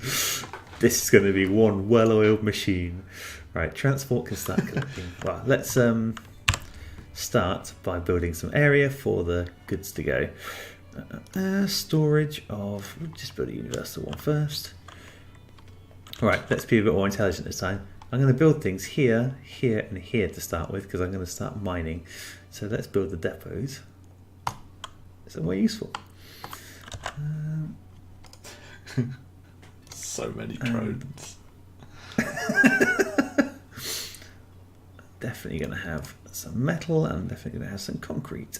This is going to be one well-oiled machine. Right, transport can start collecting. Well, let's start by building some area for the goods to go. Storage of... We'll just build a universal one first. Alright, let's be a bit more intelligent this time. I'm going to build things here, here, and here to start with because I'm going to start mining. So let's build the depots. Somewhere useful. So many drones. Definitely going to have some metal and definitely going to have some concrete.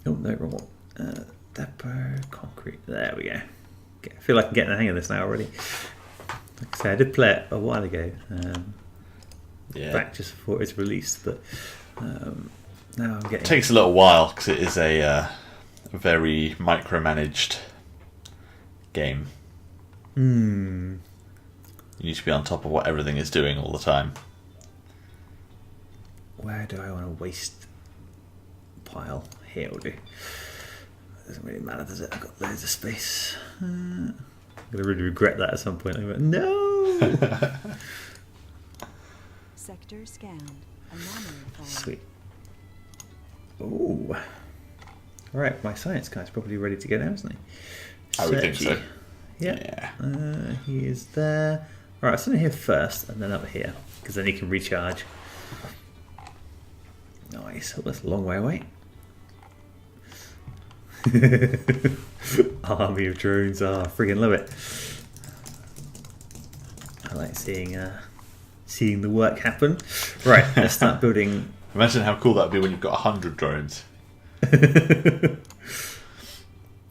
Oh, no, wrong one. Depot, concrete. There we go. Okay, I feel like I'm getting the hang of this now already. Like I said, I did play it a while ago. Yeah, Back just before it's released, but now I'm getting... it takes a little while because it is a very micromanaged game. You need to be on top of what everything is doing all the time. Where do I want to waste pile? Here will do. Doesn't really matter, does it? I've got loads of space. I'm going to really regret that at some point. I'm like, no! Sector scanned. Anomaly found. Sweet. Ooh. Alright, my science guy's probably ready to go now, isn't he? I would think so. Searchy. Yeah. He is there. Alright, I'll send him here first and then up here, because then he can recharge. Nice. Oh, that's a long way away. Army of drones. I friggin' love it. I like seeing the work happen. Right, let's start building. Imagine how cool that would be when you've got 100 drones.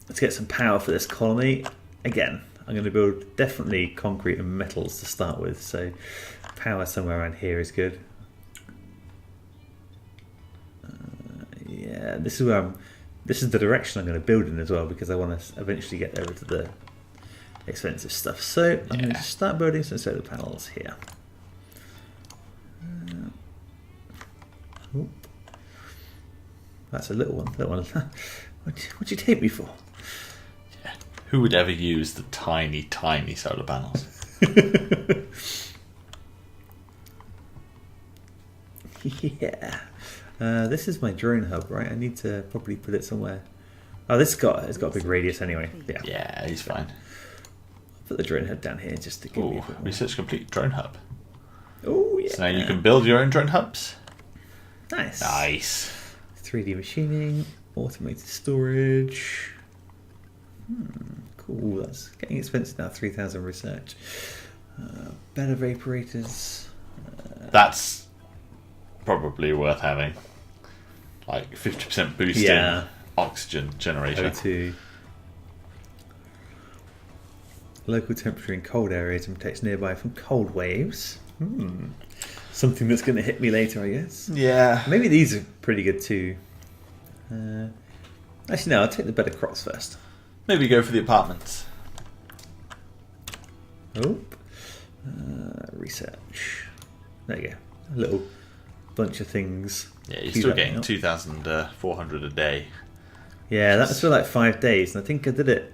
Let's get some power for this colony. Again, I'm going to build definitely concrete and metals to start with, so power somewhere around here is good. Yeah, this is where this is the direction I'm going to build in as well, because I want to eventually get over to the expensive stuff. So I'm going to start building some solar panels here. Oop. That's a little one. What'd you take me for? Who would ever use the tiny, tiny solar panels? Yeah. This is my drone hub, right? I need to probably put it somewhere. Oh, it's got a big radius anyway. Yeah. Yeah, he's fine. Put the drone hub down here just to give me a Ooh, bit more. research complete drone hub. Oh, yeah. So now you can build your own drone hubs. Nice. Nice. 3D machining, automated storage. Cool. That's getting expensive now. 3,000 research. Better vaporators. That's probably worth having. Like 50% boost Yeah. in oxygen generation. O2. Local temperature in cold areas and protects nearby from cold waves. Something that's going to hit me later, I guess. Yeah. Maybe these are pretty good too. Actually, no, I'll take the better crops first. Maybe go for the apartments. Oh. Research. There you go. A little bunch of things. Yeah, you're Queued still up getting now. 2,400 a day. Yeah, that was for like 5 days, and I think I did it.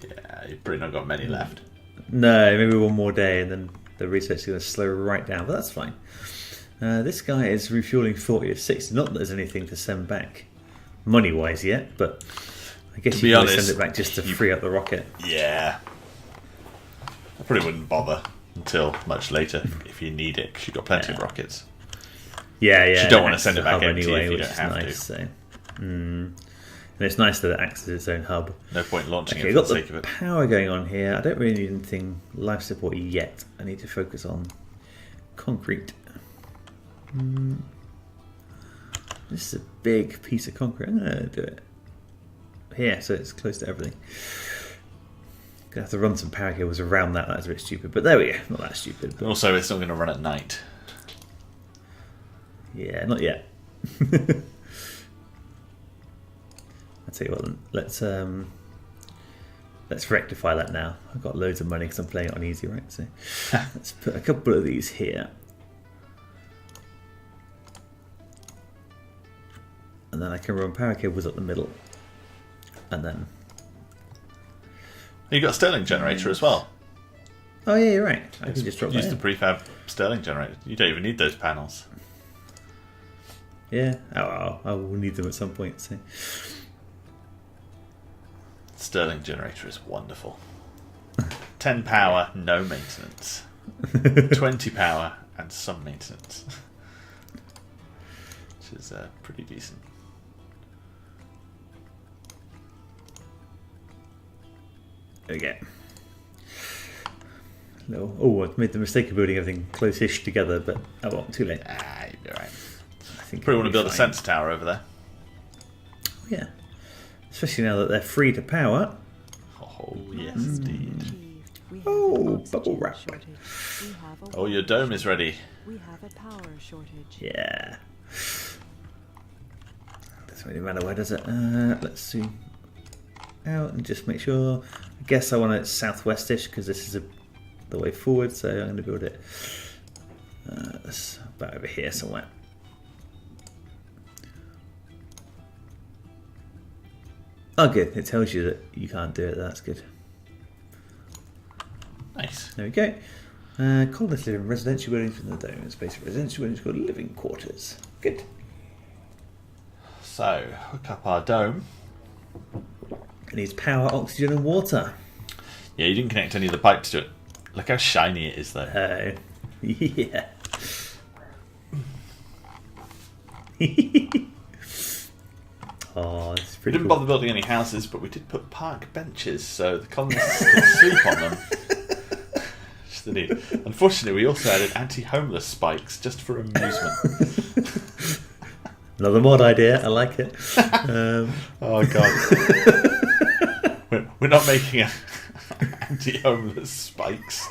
Yeah, you've pretty not got many left. No, maybe one more day, and then the research is going to slow right down, but that's fine. This guy is refueling 40 of 60. Not that there's anything to send back money-wise yet, but I guess To you be can always honest, send it back just to free up the rocket. Yeah. I probably wouldn't bother until much later if you need it, because you've got plenty of rockets. Yeah, yeah. You don't want to acts send it as a back hub empty if you which don't is have nice, to. So. And it's nice that it acts as its own hub. No point launching Okay, it I've for got the sake of the it. power going on here. I don't really need anything life support yet. I need to focus on concrete. This is a big piece of concrete. I'm going to do it here, so it's close to everything. Gonna have to run some power cables around that. That's a bit stupid, but there we go. Not that stupid. But Also, it's not going to run at night. yeah, not yet. I'll tell you what. Then. Let's rectify that now. I've got loads of money because I'm playing it on easy, right? So let's put a couple of these here, and then I can run power cables up the middle, and then. You've got a Stirling generator as well. Oh yeah, you're right. I can just drop that Use the in. prefab Stirling generator. You don't even need those panels. Yeah. Oh, I will need them at some point. So. Stirling generator is wonderful. 10 power, no maintenance. 20 power and some maintenance. Which is pretty decent. There we go. No. Oh, I've made the mistake of building everything close-ish together, but oh well, too late. You'll be alright. I think Probably it'll want to be build a fine. sensor tower over there. Yeah. Especially now that they're free to power. Oh, yes, indeed. Achieved. We have Oh, an bubble oxygen wrap. shortage. We have a Oh, your water dome is ready. We have a power shortage. Yeah. Doesn't really matter where does it. Let's see. Out and just make sure. I guess I want it southwestish because this is the way forward. So I'm going to build it about over here somewhere. Oh, good. It tells you that you can't do it. That's good. Nice. There we go. Colonists live in residential buildings within the dome. It's basically residential buildings called living quarters. Good. So, hook up our dome. It needs power, oxygen, and water. Yeah, you didn't connect any of the pipes to it. Look how shiny it is, though. Yeah. Oh, it's We pretty didn't cool. bother building any houses, but we did put park benches so the colonists could sleep on them. Just the need. Unfortunately, we also added anti-homeless spikes just for amusement. Another mod idea. I like it. Oh god. We're not making anti-homeless spikes.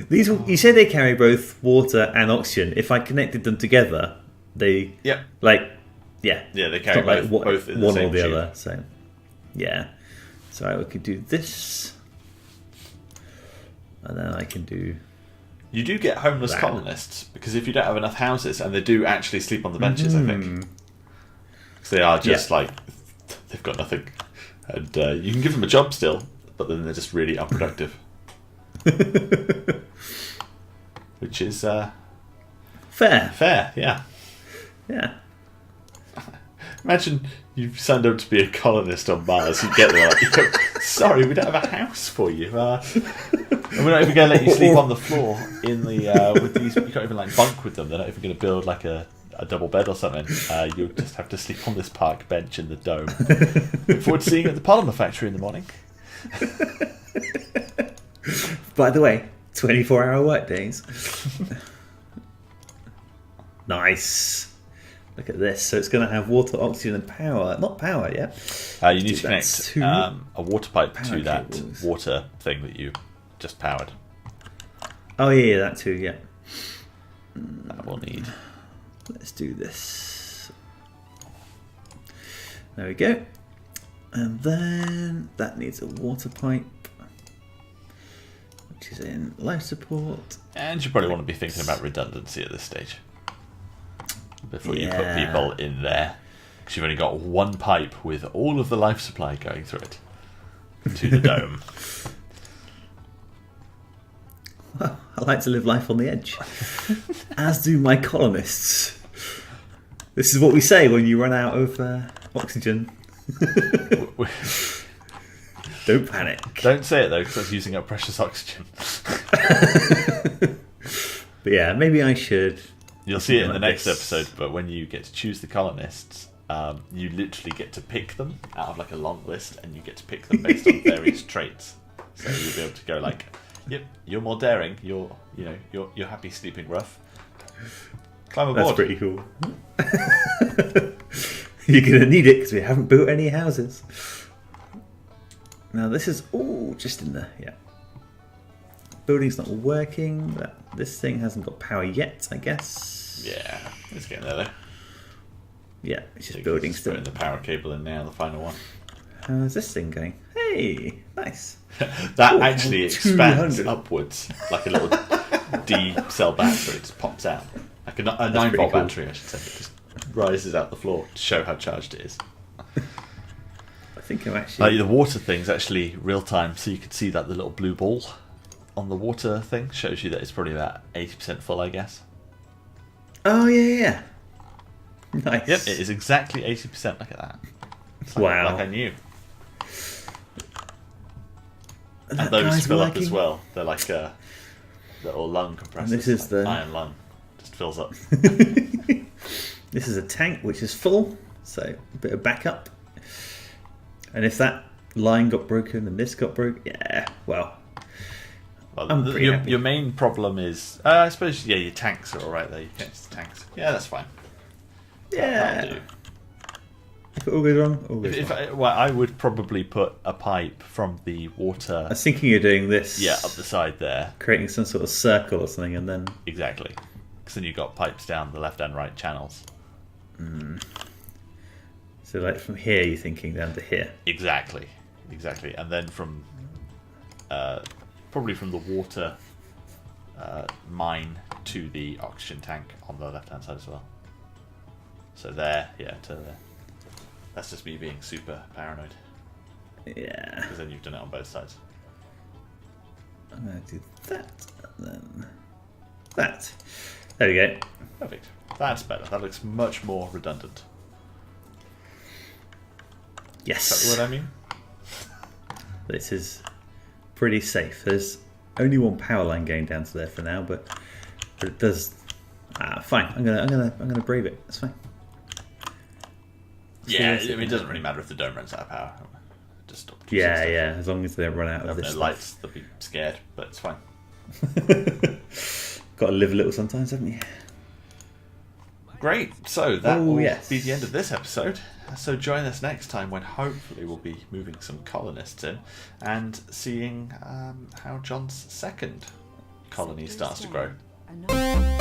These you say they carry both water and oxygen. If I connected them together, they Yep. yeah. Yeah, they It's carry not both in the one same or the tube. other. So yeah. So I could do this, and then I can do. You do get homeless That. colonists because if you don't have enough houses, and they do actually sleep on the benches, I think. Because they are just like, they've got nothing. And you can give them a job still, but then they're just really unproductive. Which is Fair. fair, yeah. Yeah. Imagine you've signed up to be a colonist on Mars. You get there like, sorry, we don't have a house for you. And we're not even going to let you sleep on the floor in the with these. You can't even like bunk with them. They're not even going to build like a double bed or something. You'll just have to sleep on this park bench in the dome. Look forward to seeing you at the polymer factory in the morning. By the way, 24-hour work days. Nice. Look at this. So it's going to have water, oxygen, and power. Not power, yeah. You need to connect a water pipe to that cables. water thing that you just powered. Oh yeah, that too. Yeah. That will need. Let's do this. There we go. And then that needs a water pipe, which is in life support. And you probably want to be thinking about redundancy at this stage before you put Yeah. people in there, because you've only got one pipe with all of the life supply going through it to the dome. Well, I like to live life on the edge, as do my colonists. This is what we say when you run out of oxygen. Don't panic. Don't say it though, because that's using up precious oxygen. But yeah, maybe I should. You'll see it in the Like next this. episode, but when you get to choose the colonists, you literally get to pick them out of like a long list, and you get to pick them based on various traits. So you'll be able to go like, "Yep, you're more daring. You're happy sleeping rough. Climb aboard." That's pretty cool. You're going to need it because we haven't built any houses. Now this is all just in there, yeah. Building's not working. This thing hasn't got power yet, I guess. Yeah, it's getting there though. Yeah, it's So just you can building just still. putting the power cable in now, the final one. How's this thing going? Hey, nice. That Oh, actually expands 200. upwards like a little D cell battery. It just pops out like a 9-volt pretty cool. battery. I should say. It just rises out the floor to show how charged it is. I think I'm actually. Like the water thing's actually real time, so you can see that the little blue ball on the water thing shows you that it's probably about 80% full, I guess. Oh yeah. Nice. Yep, it is exactly 80%. Look at that. It's like, Wow. like I knew. That And those guy's fill up working. as well. They're like little lung compressors. This is like the- iron lung. Just fills up. This is a tank which is full, so a bit of backup. And if that line got broken and this got broken, yeah, well, Well, I'm pretty happy. your main problem is, I suppose, yeah, your tanks are all right there. You can't use the tanks. Yeah, that's fine. That'll yeah. do. If it all goes wrong, all goes If wrong. I would probably put a pipe from the water, I was thinking you're doing this, up the side there. creating some sort of circle or something, and then Exactly. Because then you've got pipes down the left and right channels. so like from here you're thinking down to here. Exactly. And then from, probably from the water mine to the oxygen tank on the left hand side as well. So there, to there. That's just me being super paranoid, Yeah, because then you've done it on both sides. I'm gonna do that, and then that. There we go. Perfect. That's better. That looks much more redundant. Is Yes, that what I mean? this is pretty safe. There's only one power line going down to there for now, but it does. Fine. I'm gonna brave it. That's fine. Yeah, I Seriously. mean, it doesn't really matter if the dome runs out of power. Just stop. Yeah, yeah. As long as they don't run out of Have this no stuff. lights, they'll be scared, but it's fine. Got to live a little sometimes, haven't you? Great. So that Oh, will yes. be the end of this episode. So join us next time when hopefully we'll be moving some colonists in and seeing how John's second colony starts to grow. Another